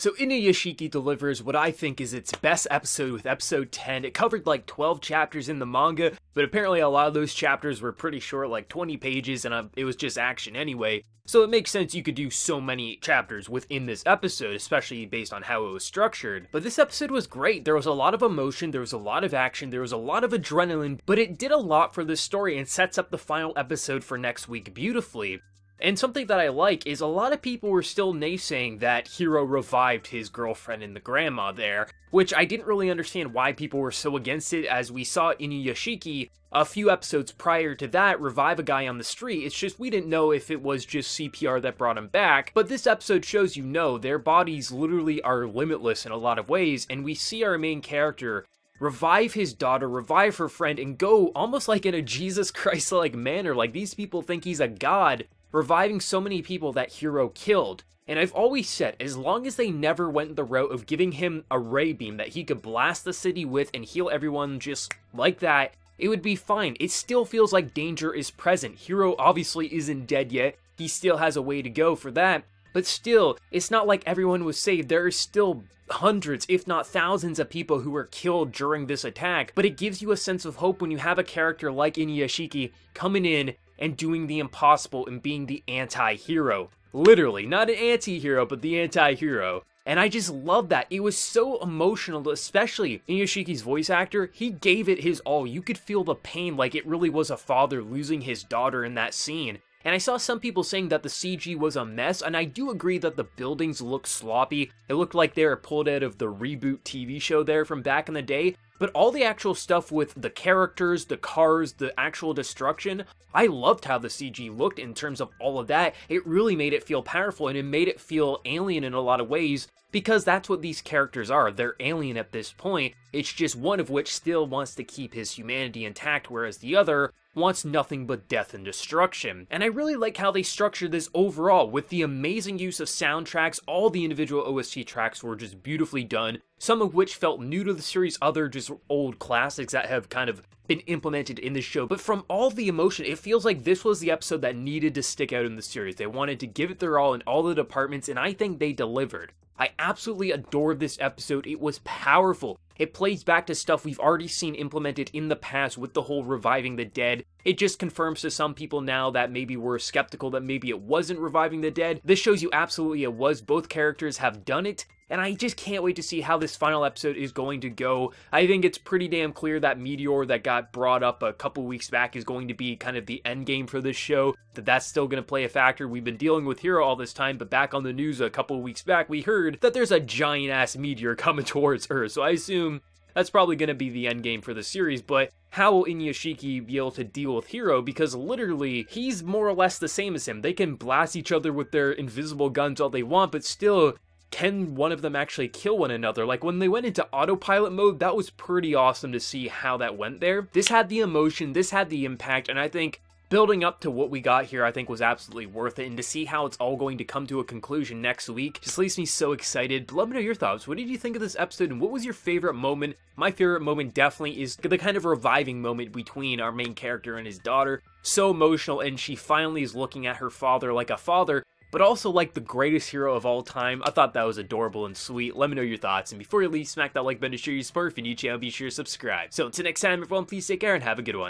So Inuyashiki delivers what I think is its best episode with episode 10. It covered like 12 chapters in the manga, but apparently a lot of those chapters were pretty short, like 20 pages, and it was just action anyway. So it makes sense you could do so many chapters within this episode, especially based on how it was structured. But this episode was great. There was a lot of emotion, there was a lot of action, there was a lot of adrenaline, but it did a lot for this story and sets up the final episode for next week beautifully. And something that I like is a lot of people were still naysaying that Hiro revived his girlfriend and the grandma there, which I didn't really understand why people were so against it, as we saw Inuyashiki a few episodes prior to that revive a guy on the street. It's just we didn't know if it was just CPR that brought him back, but this episode shows you no, their bodies literally are limitless in a lot of ways, and we see our main character revive his daughter, revive her friend, and go almost like in a Jesus Christ-like manner. Like, these people think he's a god, reviving so many people that Hiro killed. And I've always said, as long as they never went the route of giving him a ray beam that he could blast the city with and heal everyone just like that, it would be fine. It still feels like danger is present. Hiro obviously isn't dead yet. He still has a way to go for that. But still, it's not like everyone was saved. There are still hundreds, if not thousands of people who were killed during this attack. But it gives you a sense of hope when you have a character like Inuyashiki coming in and doing the impossible and being the anti-hero. Literally, not an anti-hero, but the anti-hero. And I just love that. It was so emotional, especially Inuyashiki's voice actor. He gave it his all. You could feel the pain, like it really was a father losing his daughter in that scene. And I saw some people saying that the CG was a mess, and I do agree that the buildings look sloppy. It looked like they were pulled out of the reboot TV show there from back in the day. But all the actual stuff with the characters, the cars, the actual destruction, I loved how the CG looked in terms of all of that. It really made it feel powerful, and it made it feel alien in a lot of ways, because that's what these characters are. They're alien at this point. It's just one of which still wants to keep his humanity intact, whereas the other wants nothing but death and destruction. And I really like how they structured this overall, with the amazing use of soundtracks. All the individual OST tracks were just beautifully done, some of which felt new to the series, other just old classics that have kind of been implemented in the show. But from all the emotion, it feels like this was the episode that needed to stick out in the series. They wanted to give it their all in all the departments, and I think they delivered. I absolutely adored this episode. It was powerful. It plays back to stuff we've already seen implemented in the past with the whole reviving the dead. It just confirms to some people now that maybe were skeptical that maybe it wasn't reviving the dead. This shows you absolutely it was. Both characters have done it, and I just can't wait to see how this final episode is going to go. I think it's pretty damn clear that Meteor that got brought up a couple weeks back is going to be kind of the end game for this show, that's still going to play a factor. We've been dealing with Hero all this time, but back on the news a couple weeks back, we heard that there's a giant-ass meteor coming towards Earth, so I assume that's probably going to be the end game for the series. But how will Inuyashiki be able to deal with Hiro? Because literally, he's more or less the same as him. They can blast each other with their invisible guns all they want, but still, can one of them actually kill one another? Like, when they went into autopilot mode, that was pretty awesome to see how that went there. This had the emotion, this had the impact, and I think building up to what we got here, I think was absolutely worth it, and to see how it's all going to come to a conclusion next week just leaves me so excited. But let me know your thoughts. What did you think of this episode, and what was your favorite moment? My favorite moment definitely is the kind of reviving moment between our main character and his daughter. So emotional, and she finally is looking at her father like a father, but also like the greatest hero of all time. I thought that was adorable and sweet. Let me know your thoughts, and before you leave, smack that like button to show your support. If you're new to the channel, be sure to subscribe. So until next time, everyone, please take care and have a good one.